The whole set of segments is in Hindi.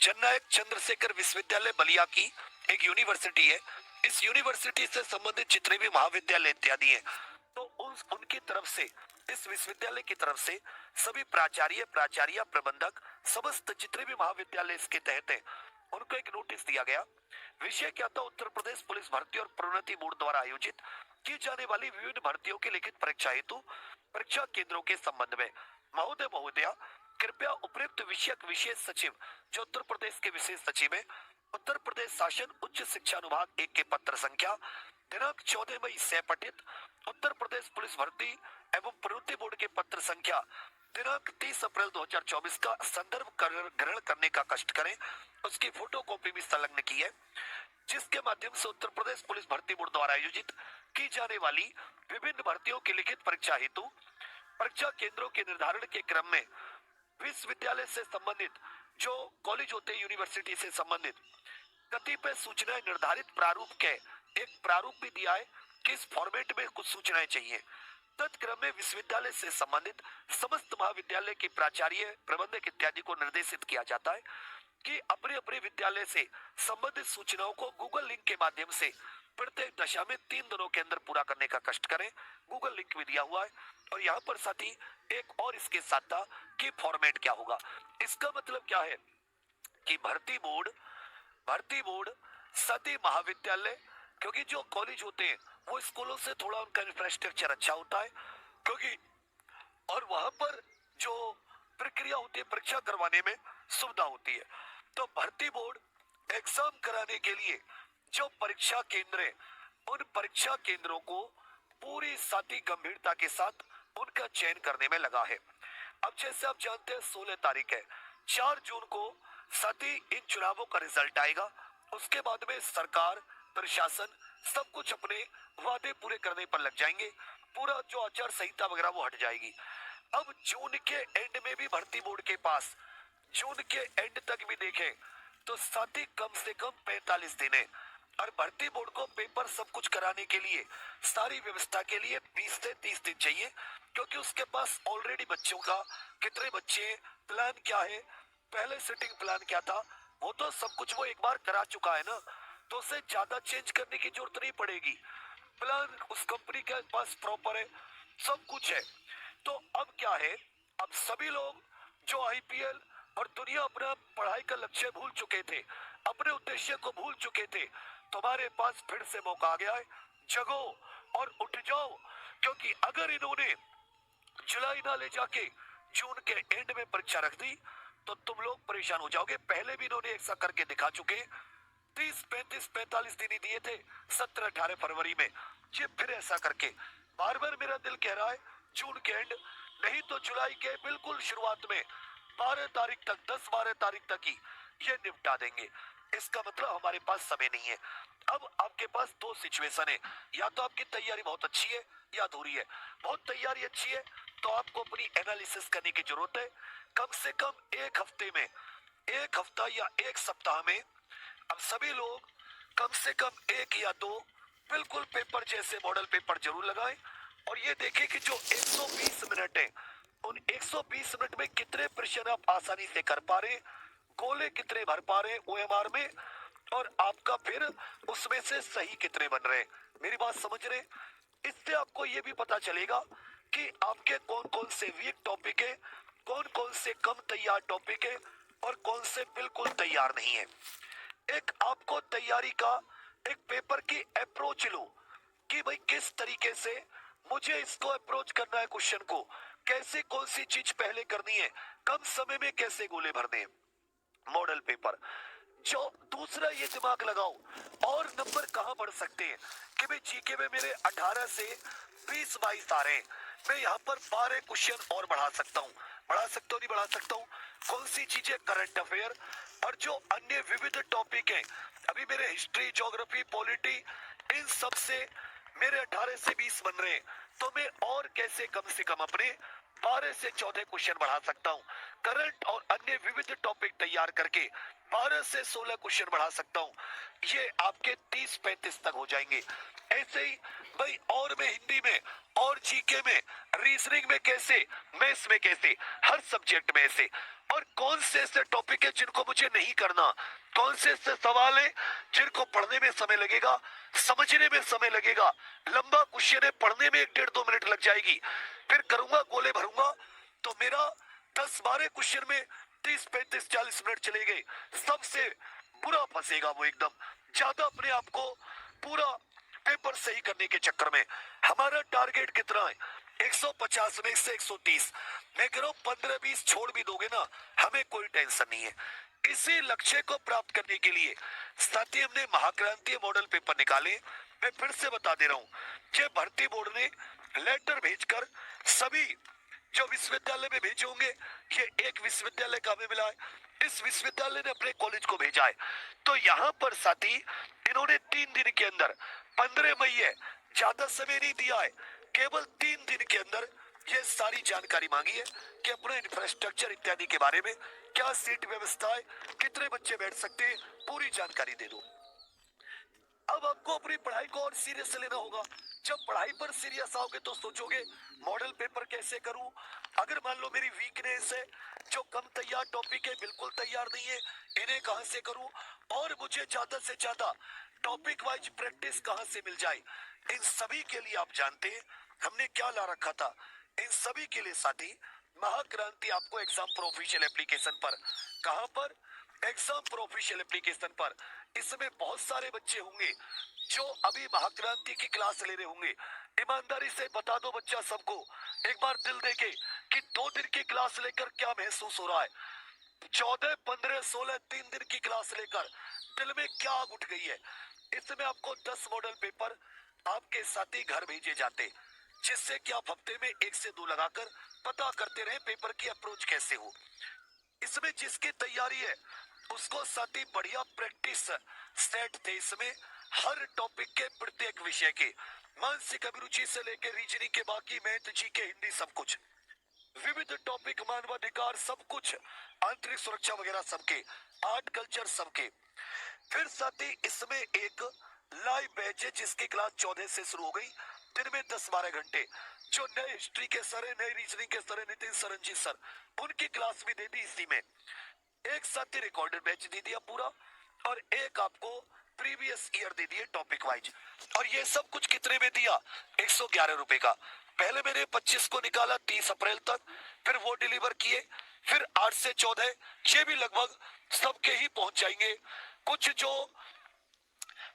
जननायक चंद्रशेखर विश्वविद्यालय बलिया की एक यूनिवर्सिटी है। इस यूनिवर्सिटी से संबंधित जितने भी महाविद्यालय इत्यादि हैं, तो उनकी तरफ से, इस विश्वविद्यालय की तरफ से सभी प्राचार्य प्रबंधक, समस्त जितने भी महाविद्यालय इसके तहत हैं, उनको एक नोटिस दिया गया। विषय क्या था? उत्तर प्रदेश पुलिस भर्ती और प्रोन्नति बोर्ड द्वारा आयोजित की जाने वाली विभिन्न भर्तियों की लिखित परीक्षा हेतु परीक्षा केंद्रों के संबंध में महोदया कृपया उपयुक्त विषयक विशेष सचिव, जो उत्तर प्रदेश के विशेष सचिव है, उत्तर प्रदेश शासन उच्च शिक्षा अनुभाग 1 के पत्र संख्या दिनांक 14 मई से पठित उत्तर प्रदेश पुलिस भर्ती एवं प्रोन्नति बोर्ड के पत्र संख्या दिनांक 30 अप्रैल 2024 का संदर्भ ग्रहण करने का कष्ट करें। उसकी फोटो कॉपी भी संलग्न की है, जिसके माध्यम से उत्तर प्रदेश पुलिस भर्ती बोर्ड द्वारा आयोजित की जाने वाली विभिन्न भर्तियों की लिखित परीक्षा हेतु परीक्षा केंद्रों के निर्धारण के क्रम में विश्वविद्यालय से संबंधित जो कॉलेज होते हैं, यूनिवर्सिटी से संबंधित कतिपय सूचनाएं निर्धारित प्रारूप के एक प्रारूप भी दिया है कि इस फॉर्मेट में कुछ सूचनाएं चाहिए। तत्क्रम में विश्वविद्यालय से संबंधित समस्त महाविद्यालय के प्राचार्य, प्रबंधक इत्यादि को निर्देशित किया जाता है कि अपने अपने विद्यालय से संबंधित सूचनाओं को गूगल लिंक के माध्यम से प्रत्येक दशा में 3 दिनों के अंदर पूरा करने का कष्ट करें। गूगल लिंक भी दिया हुआ है। और यहाँ पर साथ ही एक और इसके साथ था कि फॉर्मेट क्या होगा। इसका मतलब क्या है कि भर्ती बोर्ड सभी महाविद्यालय, क्योंकि जो कॉलेज होते हैं वो स्कूलों से थोड़ा उनका इंफ्रास्ट्रक्चर अच्छा होता है, क्योंकि और वहां पर जो प्रक्रिया होती है परीक्षा करवाने में सुविधा होती है। तो भर्ती बोर्ड एग्जाम कराने के लिए जो परीक्षा केंद्र है, उन परीक्षा केंद्रों को पूरी साथी गंभीरता के साथ उनका चयन करने में लगा है। अब जैसे आप जानते हैं 16 तारीख है, 4 जून को साथी इन चुनावों का रिजल्ट आएगा। उसके बाद में सरकार, प्रशासन सब कुछ अपने वादे पूरे करने पर लग जाएंगे। पूरा जो आचार संहिता वगैरह वो हट जाएगी। अब जून के एंड में भी भर्ती बोर्ड के पास, जून के एंड तक भी देखें तो साथी कम से कम 45 दिन है। और भर्ती बोर्ड को पेपर सब कुछ कराने के लिए, सारी व्यवस्था के लिए 20 से 30 दिन चाहिए, क्योंकि उसके पास ऑलरेडी बच्चों का कितने बच्चे, प्लान क्या है, पहले सिटिंग प्लान क्या था, वो तो सब कुछ वो एक बार करा चुका है ना, तो उसे ज्यादा चेंज करने की जरूरत नहीं पड़ेगी। प्लान उस कंपनी के पास प्रॉपर है, सब कुछ है। तो अब क्या है, अब सभी लोग जो आईपीएल और दुनिया अपना पढ़ाई का लक्ष्य भूल चुके थे, अपने उद्देश्य को भूल चुके थे, तुम्हारे पास फिर से मौका आ गया है। जगो और उठ जाओ, क्योंकि अगर इन्होंने जुलाई ना ले जाके जून के एंड में परीक्षा रख दी तो तुम लोग परेशान हो जाओगे। पहले भी इन्होंने ऐसा करके दिखा चुके, 30, 35, 45 दिन ही दिए थे 17, 18 फरवरी में। ये फिर ऐसा करके बार बार मेरा दिल कह रहा है जून के एंड नहीं तो जुलाई के बिल्कुल शुरुआत में 12 तारीख तक, 10-12 तारीख तक ही ये निपटा देंगे। इसका मतलब हमारे पास समय नहीं है। अब आपके पास दो सिचुएशन है, या तो आपकी तैयारी बहुत अच्छी है या अधूरी है। बहुत तैयारी अच्छी है तो आपको अपनी एनालिसिस करने की जरूरत है। कम से कम एक हफ्ते में, एक हफ्ता या एक सप्ताह में अब सभी लोग कम से कम 1 या 2 बिल्कुल पेपर जैसे मॉडल पेपर जरूर लगाएं। और ये देखें कि जो 120 मिनट है, उन 120 मिनट में कितने प्रश्न आप आसानी से कर पा रहे, गोले कितने भर पा रहे ओएमआर में, और आपका फिर उसमें से सही कितने बन रहे। मेरी बात समझ रहे? इससे आपको ये भी पता चलेगा कि आपके कौन कौन से वीक टॉपिक है, कौन कौन से कम तैयार टॉपिक है और कौन से बिल्कुल तैयार नहीं है। एक आपको तैयारी का एक पेपर की अप्रोच लो कि भाई किस तरीके से मुझे इसको अप्रोच करना है, क्वेश्चन को कैसे, कौन सी चीज पहले करनी है, कम समय में कैसे गोले भरने हैं। मॉडल पेपर जो दूसरा, ये दिमाग लगाओ और नंबर कहां बढ़ सकते हैं कि भाई जीके में मेरे 18 से 20-22 आ रहे हैं, मैं यहाँ पर 12 क्वेश्चन और बढ़ा सकता हूँ, नहीं बढ़ा सकता हूँ। कौन सी चीजें करंट अफेयर और जो अन्य विविध टॉपिक हैं, अभी मेरे हिस्ट्री, ज्योग्राफी, पॉलिटी, इन सब से मेरे 18 से 20 बन रहे हैं, तो मैं और कैसे कम से कम अपने 12 से 14 क्वेश्चन बढ़ा सकता हूँ। करंट और अन्य विविध टॉपिक तैयार करके 12 से 16 क्वेश्चन बढ़ा सकता हूँ। ये आपके 30-35 तक हो जाएंगे। ऐसे ही भाई और में हिंदी में और जीके में, रीजनिंग में कैसे, मैथ्स में कैसे, हर सब्जेक्ट में ऐसे। और कौन से ऐसे टॉपिक है जिनको मुझे नहीं करना, कौन से ऐसे सवाल है जिनको पढ़ने में समय लगेगा, समझने में समय लगेगा, लंबा क्वेश्चन है, पढ़ने में 1-1.5-2 मिनट लग जाएगी, फिर करूंगा गोले भरूंगा तो मेरा 10-12 क्वेश्चन में 30-35-40 मिनट चले गए। सबसे बुरा फंसेगा वो एकदम, ज्यादा अपने आप को पूरा पेपर सही करने के चक्कर में। हमारा टारगेट कितना है? 150 में से 130। मैं कह रहा हूं 15-20 छोड़ भी दोगे ना, हमें कोई टेंशन नहीं है। इसी लक्ष्य को प्राप्त करने के लिए साथ ही हमने महाक्रांति मॉडल पेपर निकाले। मैं फिर से बता दे रहा हूं, ये भर्ती बोर्ड ने लेटर भेजकर सभी जो विश्वविद्यालय में भेजे होंगे, ये एक विश्वविद्यालय का हमें मिला है, इस विश्वविद्यालय ने अपने कॉलेज को भेजा है। तो यहाँ पर साथी इन्होंने 3 दिन के अंदर, 15 मई है, ज्यादा समय नहीं दिया है, केवल 3 दिन के अंदर ये सारी जानकारी मांगी है कि अपने इंफ्रास्ट्रक्चर इत्यादि के बारे में, क्या सीट व्यवस्था है, कितने बच्चे बैठ सकते हैं, पूरी जानकारी दे दो। अब आपको अपनी पढ़ाई को और सीरियस लेना होगा। जब पढ़ाई पर सीरियस आओगे तो सोचोगे मॉडल पेपर कैसे करूं, अगर मान लो मेरी वीकनेस है, जो कम तैयार टॉपिक है, बिल्कुल तैयार नहीं है, इन्हें कहां से करूं, और मुझे ज्यादा से ज्यादा टॉपिक वाइज प्रैक्टिस कहां से मिल जाए। इन सभी के लिए आप जानते हैं हमने क्या ला रखा था। इन सभी के लिए साथी महाक्रांति आपको एग्जाम प्रोफेशनल एप्लीकेशन पर, कहां पर? एग्जाम प्रोफेशनल एप्लीकेशन पर। इसमें बहुत सारे बच्चे होंगे जो अभी महाक्रांति की क्लास ले रहे होंगे। ईमानदारी से बता दो बच्चा सबको, एक बार दिल देके कि 2 दिन की क्लास लेकर क्या महसूस हो रहा है। 14, 15, 16 3 दिन की क्लास लेकर दिल में क्या आग उठ गई है। इसमें आपको 10 मॉडल पेपर आपके साथी घर भेजे जाते, जिससे कि आप हफ्ते में 1 से 2 लगाकर पता करते रहे पेपर की अप्रोच कैसे हो। इसमें जिसकी तैयारी है उसको साथी बढ़िया प्रैक्टिस सेट थे। इसमें हर टॉपिक के प्रत्येक विषय के, मानसिक अभिरुचि से लेकर रीजनिंग के, बाकी मैथ, जीके, हिंदी, सब कुछ, विविध टॉपिक, मानवाधिकार, सब कुछ, आंतरिक सुरक्षा वगैरह सबके, आर्ट कल्चर सबके। फिर साथी इसमें एक लाइव बैच है जिसकी क्लास 14 से शुरू हो गई, दिन में 10-12 घंटे। जो नए हिस्ट्री के सर है, नए रीजनिंग के सर है, नितिन सरंजी सर, उनकी क्लास भी दे दी इसी में। एक साथी रिकॉर्डेड बैच दे दिया पूरा, और एक आपको प्रीवियस ईयर दे दिए टॉपिक वाइज। और ये सब कुछ कितने में दिया? 111 रुपए का। पहले मैंने 25 को निकाला 30 अप्रैल तक, फिर वो डिलीवर किए, फिर 8 से 14 ये भी लगभग सबके ही पहुंच जाएंगे। कुछ जो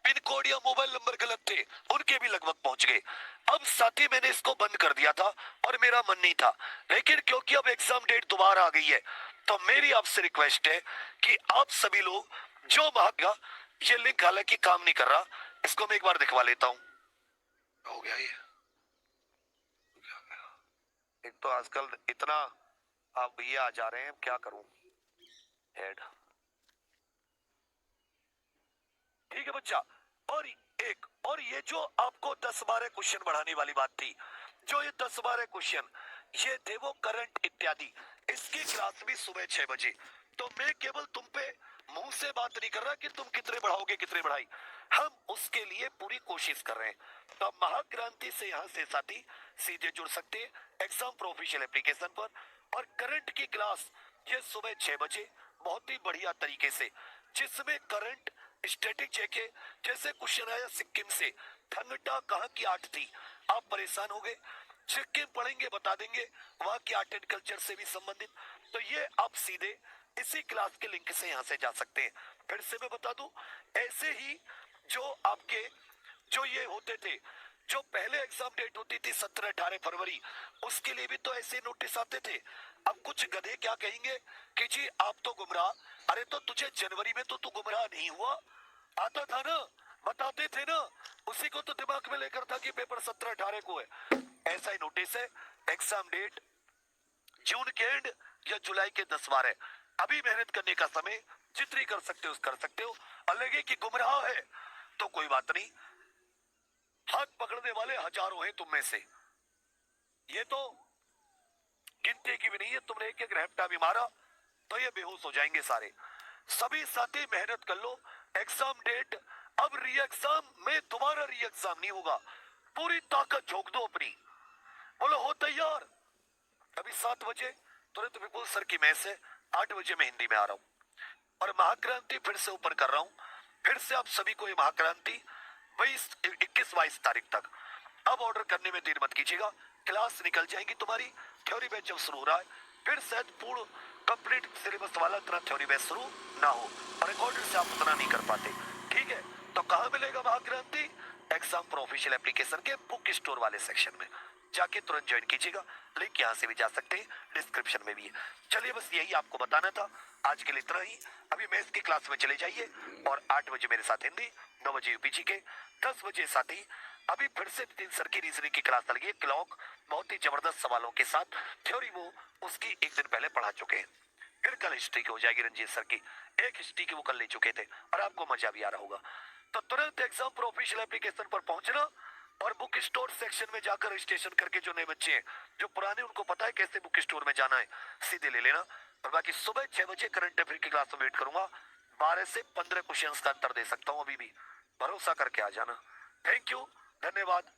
पिन कोड या मोबाइल नंबर गलत थे उनके भी लगभग पहुंच गए। अब साथी मैंने इसको बंद कर दिया था और मेरा मन नहीं था, लेकिन क्योंकि अब एग्जाम डेट दोबारा आ गई है तो मेरी आपसे रिक्वेस्ट है कि आप सभी लोग जो भागा, ये लिंक हालांकि काम नहीं कर रहा, इसको मैं एक बार दिखवा लेता हूं। हो गया ये। एक तो आजकल इतना आप ये आ जा रहे हैं, क्या करूं। हेड ठीक है बच्चा। और एक और ये जो आपको 10-12 क्वेश्चन बढ़ाने वाली बात थी, जो ये 10-12 क्वेश्चन ये थे वो करंट इत्यादि, इसकी क्लास भी सुबह 6 बजे। तो मैं केवल तुम पे मुंह से बात नहीं कर रहा कि तुम कितने बढ़ाओगे कितने बढ़ाई, हम उसके लिए पूरी कोशिश कर रहे हैं। तो महाक्रांति से यहाँ से साथी सीधे जुड़ सकते हैं एग्जाम प्रोफेशनल एप्लीकेशन पर। और करंट की क्लास ये सुबह 6 बजे बहुत ही बढ़िया तरीके से, जिसमें करंट स्टैटिक चेक, जैसे क्वेश्चन आया सिक्किम से, ठंडा कहाँ की आर्ट थी, आप परेशान हो गए, सिक्किम पढ़ेंगे बता देंगे, वहां की आर्ट एंड कल्चर से भी संबंधित। तो ये आप सीधे इसी क्लास के लिंक से यहाँ से जा सकते हैं। फिर से मैं बता दूं, ऐसे ही जो आपके जो ये होते थे, जो पहले एग्जाम डेट होती थी 17-18 फरवरी, उसके लिए भी तो ऐसे नोटिस आते थे। अब कुछ गधे क्या कहेंगे कि जी आप तो गुमराह, अरे तो तुझे जनवरी में तो तू गुमराह नहीं हुआ, आता था ना, बताते थे ना, उसी को तो दिमाग में लेकर था कि पेपर 17-18 को है। ऐसा ही नोटिस है, एग्जाम डेट जून के एंड या जुलाई के 10-12। अभी मेहनत करने का समय, जितनी कर सकते हो कर सकते हो। और लगे कि गुमराह है तो कोई बात नहीं, हाथ पकड़ने वाले हजारों हैं तुम में से, ये तो गिनती की भी नहीं है। तुमने एक एक रैप्टा भी मारा तो ये बेहोश हो जाएंगे सारे। सभी साथी मेहनत कर लो, एग्जाम डेट अब री एग्जाम में दोबारा री एग्जाम नहीं होगा, पूरी ताकत झोंक दो अपनी, बोलो हो तैयार। अभी 7 बजे तुरंत विपुल सर की मैच है, 8 बजे मैं हिंदी में आ रहा हूँ और महाक्रांति फिर से ओपन कर रहा हूँ। फिर से आप सभी को ये महाक्रांति 21-22 तारीख तक अब ऑर्डर करने में देर मत कीजिएगा, क्लास निकल जाएगी तुम्हारी। थ्योरी बैच जब शुरू हो रहा है, फिर शायद पूर्ण कंप्लीट सिलेबस वाला इतना थ्योरी बैच शुरू ना हो और रिकॉर्डेड से आप उतना नहीं कर पाते, ठीक है। तो कहाँ मिलेगा महाक्रांति? एग्जाम प्रो ऑफिशियल एप्लीकेशन के बुक स्टोर वाले सेक्शन में जाके तुरंत ज्वाइन कीजिएगा, लिंक यहाँ से भी जा सकते हैं, डिस्क्रिप्शन में भी है। चलिए बस यही आपको बताना था, आज के लिए इतना ही। अभी मैथ्स की क्लास में चले जाइए और 8 बजे मेरे साथ हिंदी, 9 बजे यूपीजी के, 10 बजे साथ ही अभी फिर से नितिन सर की रीजनिंग की क्लास लगी है, क्लॉक बहुत ही जबरदस्त सवालों के साथ। थ्योरी वो उसकी एक दिन पहले पढ़ा चुके हैं। फिर कल हिस्ट्री की हो जाएगी रंजीत सर की, एक हिस्ट्री की वो कल ले चुके थे और आपको मजा भी आ रहा होगा। तो तुरंत एग्जाम प्रो ऑफिशियल एप्लीकेशन पर पहुंचना और बुक स्टोर सेक्शन में जाकर रजिस्ट्रेशन करके, जो नए बच्चे हैं, जो पुराने उनको पता है कैसे बुक स्टोर में जाना है, सीधे ले लेना। और बाकी सुबह 6 बजे करंट अफेयर की क्लास में वेट करूंगा, 12 से 15 क्वेश्चंस का आंसर दे सकता हूं अभी भी, भरोसा करके आ जाना। थैंक यू, धन्यवाद।